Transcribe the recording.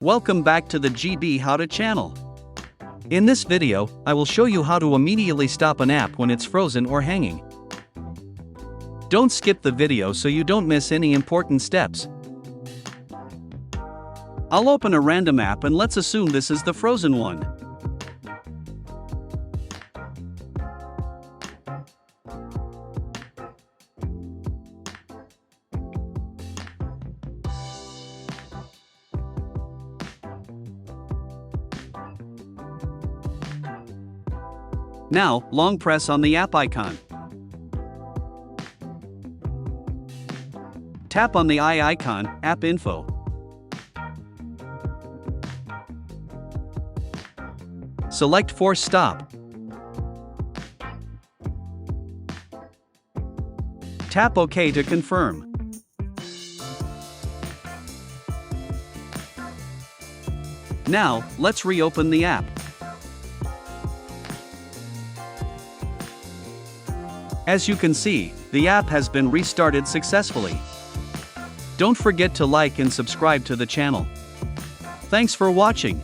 Welcome back to the GB How To channel. In this video, I will show you how to immediately stop an app when it's frozen or hanging. Don't skip the video so you don't miss any important steps. I'll open a random app and let's assume this is the frozen one. Now, long press on the app icon. Tap on the eye icon, App Info. Select Force Stop. Tap OK to confirm. Now, let's reopen the app. As you can see, the app has been restarted successfully. Don't forget to like and subscribe to the channel. Thanks for watching.